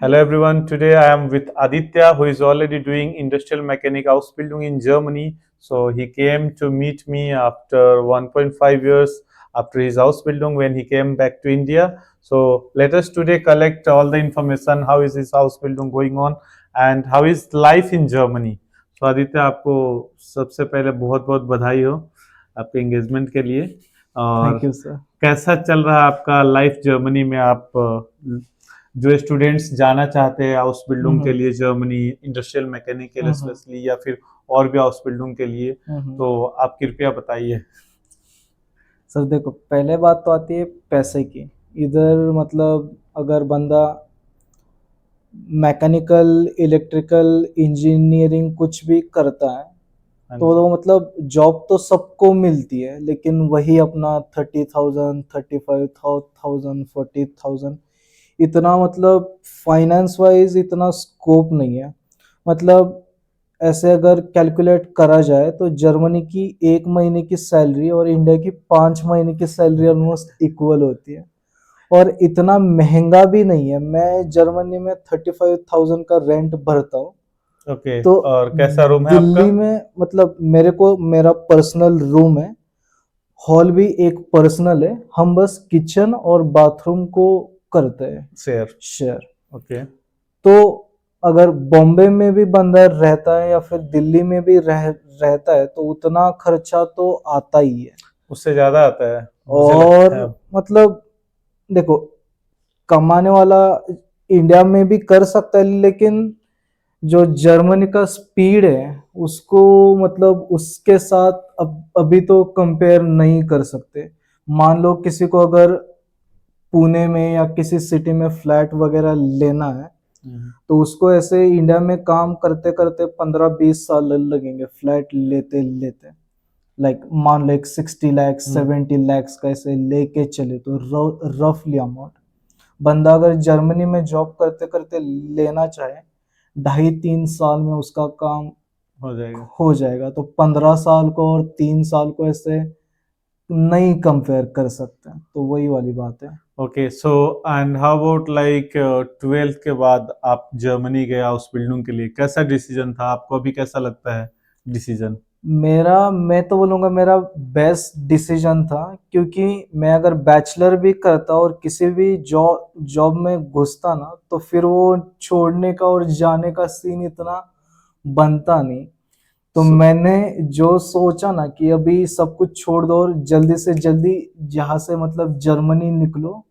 Hello everyone. Today I am with Aditya, who is already doing industrial mechanic Ausbildung in Germany. So he came to meet me after 1.5 years after his Ausbildung when he came back to India. So let us today collect all the information. How is his Ausbildung going on and how is life in Germany? So Aditya, आपको सबसे पहले बहुत बहुत बधाई हो आपके engagement के लिए। और थैंक यू सर। कैसा चल रहा है आपका लाइफ जर्मनी में? आप जो स्टूडेंट्स जाना चाहते हैं आउसबिल्डिंग के हम्म लिए जर्मनी इंडस्ट्रियल मैकेनिक के लिए हम्म स्पेशली, या फिर और भी आउसबिल्डिंग के लिए, हम्म। तो आप कृपया बताइए। सर देखो, पहले बात तो आती है पैसे की। इधर मतलब अगर बंदा मैकेनिकल, इलेक्ट्रिकल, इंजीनियरिंग कुछ भी करता है हाँ तो जी। वो मतलब जॉब तो सबको मिलती है, लेकिन वही अपना 30,000, 35,000, 40,000, इतना मतलब फाइनेंस वाइज इतना स्कोप नहीं है। मतलब ऐसे अगर कैलकुलेट करा जाए तो जर्मनी की 1 महीने की सैलरी और इंडिया की 5 महीने की सैलरी ऑलमोस्ट इक्वल होती है, और इतना महंगा भी नहीं है। मैं जर्मनी में 35,000 का रेंट भरता हूँ। ओके, तो और कैसा रूम है आपका? दिल्ली में मतलब मेरा पर्सनल रूम है, हॉल भी एक पर्सनल है, हम बस किचन और बाथरूम को करते हैं शेयर। शेयर। ओके। तो अगर बॉम्बे में भी बंदा रहता है या फिर दिल्ली में भी रहता है तो उतना खर्चा तो आता ही है। उससे ज्यादा आता है मुझे और लगता है। मतलब देखो, कमाने वाला इंडिया में भी कर सकता है, लेकिन जो जर्मनी का स्पीड है उसको मतलब उसके साथ अभी तो कंपेयर नहीं कर सकते। मान लो किसी को अगर पुणे में या किसी सिटी में फ्लैट वगैरह लेना है तो उसको ऐसे इंडिया में काम करते करते 15-20 साल लगेंगे फ्लैट लेते लेते। लाइक मान लो एक 60 लाख 70 लाख का ऐसे लेके चले तो रफली अमाउंट बंदा अगर जर्मनी में जॉब करते करते लेना चाहे 2.5-3 साल में उसका काम हो जाएगा। हो जाएगा। तो 15 साल को और 3 साल को ऐसे नहीं कंपेयर कर सकते, तो वही वाली बात है। Okay, so and how about like 12th के बाद आप जर्मनी गए आउसबिल्डिंग के लिए, कैसा डिसीजन था आपको? अभी कैसा लगता है डिसीजन? मैं तो बोलूँगा मेरा बेस्ट डिसीजन था, क्योंकि मैं अगर बैचलर भी करता और किसी भी जॉब जॉब में घुसता ना तो फिर वो छोड़ने का और जाने का सीन इतना बनता नहीं। तो So, मैंने जो सोचा ना कि अभी सब कुछ छोड़ दो और जल्दी से जल्दी यहाँ से मतलब जर्मनी निकलो,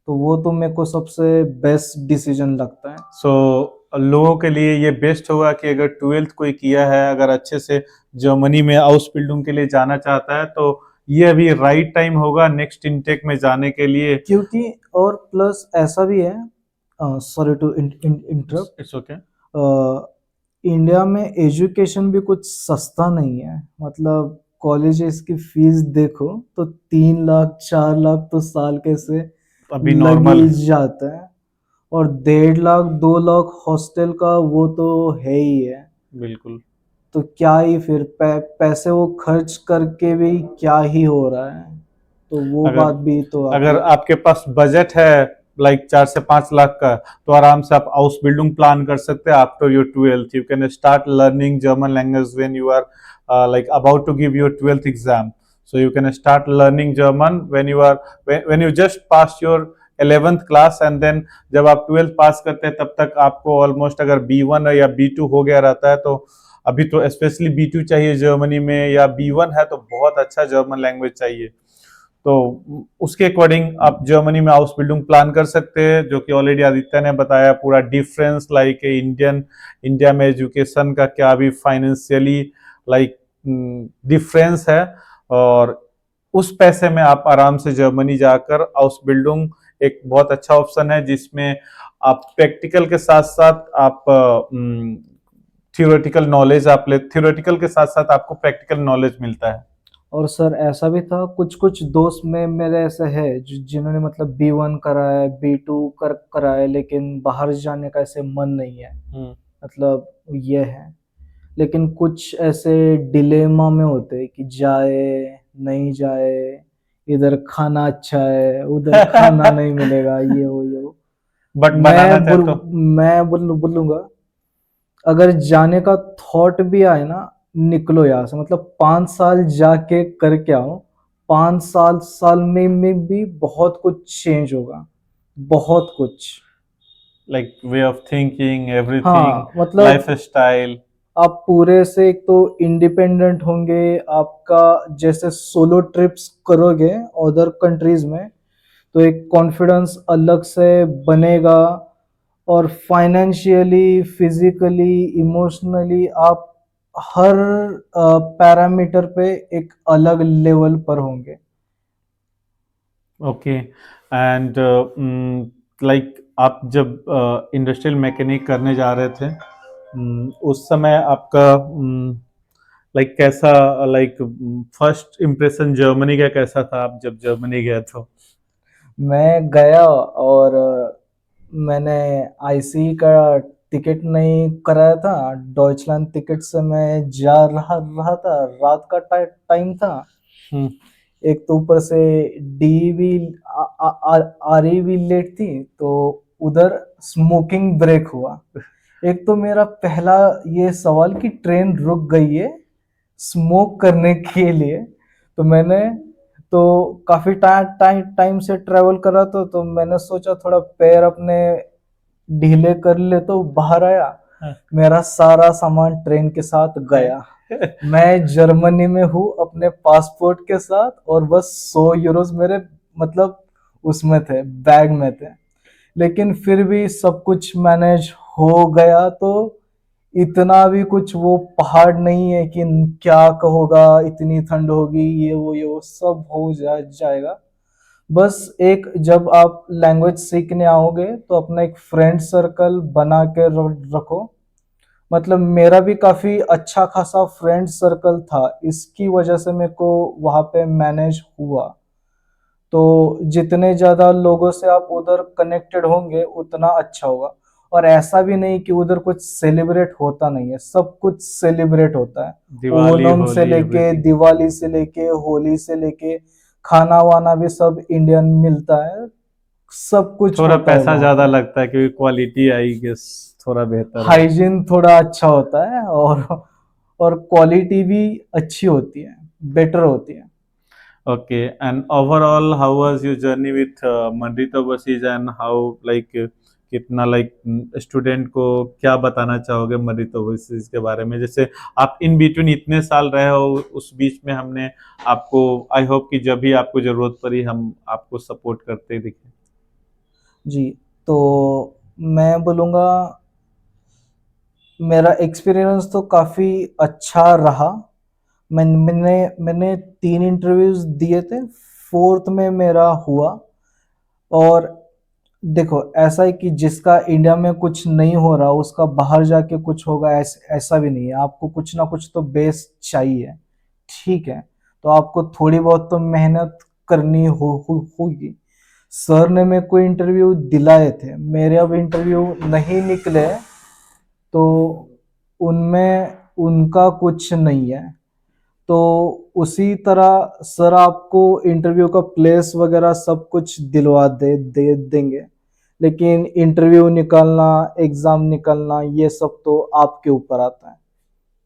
तो वो तो मेरे को सबसे बेस्ट डिसीजन लगता है। सो लोगों के लिए ये बेस्ट होगा कि अगर 12th कोई किया है, अगर अच्छे से जर्मनी में आउसबिल्डिंग के लिए जाना चाहता है, तो ये अभी राइट टाइम होगा नेक्स्ट इनटेक में जाने के लिए। क्योंकि और प्लस ऐसा भी है, sorry to interrupt, it's okay. India में एजुकेशन भी कुछ सस्ता नहीं है। मतलब कॉलेजेस की फीस देखो तो 3 लाख 4 लाख तो साल के से अभी लग नॉर्मल ही है। जाता है, और 1.5 लाख 2 लाख हॉस्टल का वो तो है ही है। बिल्कुल। तो क्या ही फिर पैसे वो खर्च करके भी क्या ही हो रहा है, तो वो अगर बात भी तो अगर आती है। आपके पास बजट है लाइक 4 से 5 लाख का, तो आराम से आप हाउस बिल्डिंग प्लान कर सकते हैं। After your 12th you can start learning German language when you are like about to give your 12th exam. So you can start learning German when you just pass your 11th class, and then जब आप 12th पास करते हैं तब तक आपको almost अगर B1 या B2 हो गया रहता है, तो अभी तो स्पेशली B2 चाहिए जर्मनी में, या B1 है तो बहुत अच्छा जर्मन लैंग्वेज चाहिए। तो उसके अकॉर्डिंग आप जर्मनी में हाउस बिल्डिंग प्लान कर सकते हैं, जो कि ऑलरेडी आदित्य ने बताया पूरा डिफरेंस, लाइक इंडिया में एजुकेशन का क्या भी फाइनेंशियली लाइक डिफरेंस है। और उस पैसे में आप आराम से जर्मनी जाकर हाउस बिल्डिंग एक बहुत अच्छा ऑप्शन है, जिसमें आप प्रैक्टिकल के साथ साथ आप थियोरेटिकल के साथ साथ आपको प्रैक्टिकल नॉलेज मिलता है। और सर ऐसा भी था, कुछ कुछ दोस्त में मेरे ऐसे है जिन्होंने मतलब B1 करा है, B2 करा है, लेकिन बाहर जाने का ऐसे मन नहीं है। मतलब ये है, लेकिन कुछ ऐसे डिलेमा में होते हैं कि जाए नहीं जाए, इधर खाना अच्छा है उधर खाना नहीं मिलेगा, ये वो बट बनाना चाहे तो मैं बोलूंगा, अगर जाने का थॉट भी आए ना, निकलो यहाँ से, मतलब 5 साल जाके करके आओ। 5 साल में भी बहुत कुछ चेंज होगा, बहुत कुछ। Like way of thinking, everything, हाँ मतलब लाइफस्टाइल। आप पूरे से एक तो इंडिपेंडेंट होंगे, आपका जैसे सोलो ट्रिप्स करोगे अदर कंट्रीज में, तो एक कॉन्फिडेंस अलग से बनेगा। और फाइनेंशियली, फिजिकली, इमोशनली आप हर पैरामीटर पे एक अलग लेवल पर होंगे। ओके। एंड लाइक आप जब इंडस्ट्रियल मैकेनिक करने जा रहे थे, उस समय आपका लाइक कैसा, लाइक फर्स्ट इम्प्रेशन जर्मनी का कैसा था आप जब जर्मनी गए तो? मैं गया और मैंने आईसी का टिकट नहीं कराया था, डॉइचलैंड टिकट से मैं जा रहा था, रात का टाइम था। हम्म। एक तो ऊपर से डी भी आ रही भी लेट थी, तो उधर स्मोकिंग ब्रेक हुआ। एक तो मेरा पहला ये सवाल कि ट्रेन रुक गई है स्मोक करने के लिए। तो मैंने तो काफी टाइम से ट्रेवल कर रहा था, तो मैंने सोचा थोड़ा पैर अपने ढीले कर ले, तो बाहर आया, हाँ। मेरा सारा सामान ट्रेन के साथ गया। मैं जर्मनी में हूँ अपने पासपोर्ट के साथ, और बस 100 यूरोस मेरे मतलब उसमें थे, बैग में थे। लेकिन फिर भी सब कुछ मैनेज हो गया। तो इतना भी कुछ वो पहाड़ नहीं है कि क्या कहोगा, इतनी ठंड होगी, ये वो सब हो जाएगा। बस एक, जब आप लैंग्वेज सीखने आओगे तो अपना एक फ्रेंड सर्कल बना के रखो। मतलब मेरा भी काफी अच्छा खासा फ्रेंड सर्कल था, इसकी वजह से मेरे को वहां पे मैनेज हुआ। तो जितने ज्यादा लोगों से आप उधर कनेक्टेड होंगे उतना अच्छा होगा। और ऐसा भी नहीं कि उधर कुछ सेलिब्रेट होता नहीं है, सब कुछ सेलिब्रेट होता है। दिवाली, ओणम से होली, लेके, एवरीथिंग। दिवाली से लेके, होली से लेके, खाना वाना भी सब इंडियन मिलता है, सब कुछ थोड़ा होता है पैसा वहां ज्यादा पे। लगता है क्योंकि क्वालिटी आई गेस थोड़ा बेहतर है। हाइजीन थोड़ा अच्छा होता है, और क्वालिटी भी अच्छी होती है, बेटर होती है। Okay. And overall how was your journey with मंडितो बसेस, एंड हाउ लाइक कितना लाइक स्टूडेंट को क्या बताना चाहोगे मंडितो बसेस के बारे में? जैसे आप इन बिटवीन इतने साल रहे हो, उस बीच में हमने आपको, आई होप कि जब भी आपको जरूरत पड़ी हम आपको सपोर्ट करते दिखे। जी, तो मैं बोलूँगा मेरा एक्सपीरियंस तो काफ़ी अच्छा रहा। मैंने 3 इंटरव्यूज दिए थे, फोर्थ में मेरा हुआ। और देखो, ऐसा है कि जिसका इंडिया में कुछ नहीं हो रहा उसका बाहर जाके कुछ होगा, ऐसा भी नहीं है। आपको कुछ ना कुछ तो बेस चाहिए, ठीक है? तो आपको थोड़ी बहुत तो मेहनत करनी होगी। सर ने मेरे को इंटरव्यू दिलाए थे, मेरे अब इंटरव्यू नहीं निकले, तो उनमें उनका कुछ नहीं है। तो उसी तरह सर आपको इंटरव्यू का प्लेस वगैरह सब कुछ दिलवा दे देंगे, लेकिन इंटरव्यू निकालना, एग्जाम निकालना, ये सब तो आपके ऊपर आता है।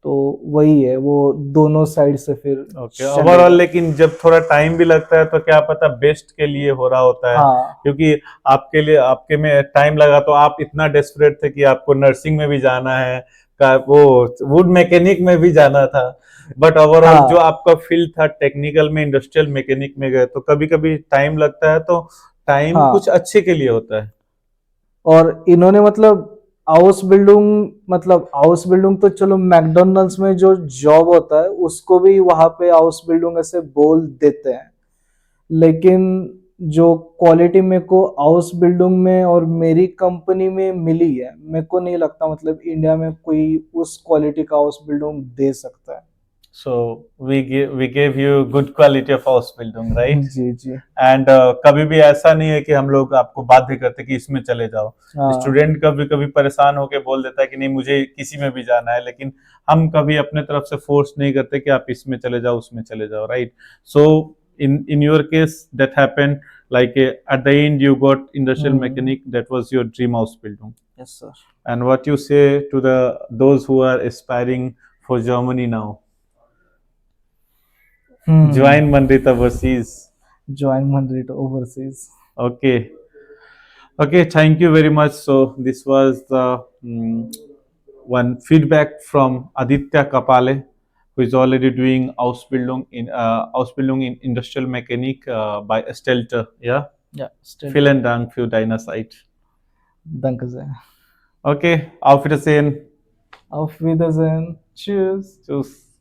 तो वही है, वो दोनों साइड से फिर ओके। ओवरऑल चलेगा। लेकिन जब थोड़ा टाइम भी लगता है तो क्या पता बेस्ट के लिए हो रहा होता है, हाँ क्योंकि आपके लिए, आपके में टाइम लगा तो आप इतना डेस्परेट थे कि आपको नर्सिंग में भी जाना है, का वो वुड मैकेनिक में भी जाना था। बट ओवरऑल जो हाँ आपका फील्ड था टेक्निकल में, इंडस्ट्रियल मैकेनिक में गए, तो कभी कभी टाइम लगता है, तो टाइम कुछ हाँ। अच्छे के लिए होता है। और इन्होंने मतलब हाउस बिल्डिंग तो चलो, मैकडोनल्ड्स में जो जॉब होता है उसको भी वहां पे हाउस बिल्डिंग ऐसे बोल देते हैं। लेकिन जो क्वालिटी मेरे को हाउस बिल्डिंग में और मेरी कंपनी में मिली है, मेरे को नहीं लगता मतलब इंडिया में कोई उस क्वालिटी का हाउस बिल्डिंग दे सकता है। So we gave you good quality of house building, right? जी जी। एंड कभी भी ऐसा नहीं है कि हम लोग आपको बाध्य करते कि इसमें चले जाओ। हाँ स्टूडेंट कभी कभी परेशान होकर बोल देता है कि नहीं मुझे किसी में भी जाना है, लेकिन हम कभी अपने तरफ से फोर्स नहीं करते कि आप इसमें चले जाओ, उसमें चले जाओ, right? So in in your case that happened, like at the end you got industrial Hmm. mechanic. That was your dream Ausbildung. Yes, sir. And what you say to those who are aspiring for Germany now? Join Mandrit overseas. Join Mandrit overseas. Okay. Okay, thank you very much. So this was the one feedback from Aditya Kapale, who is already doing Ausbildung in Industrial Mechanik by Stelter. Yeah, Ja, stimmt. vielen Dank für deine Zeit. Danke sehr. Okay, auf Wiedersehen. Auf Wiedersehen. Tschüss. Tschüss.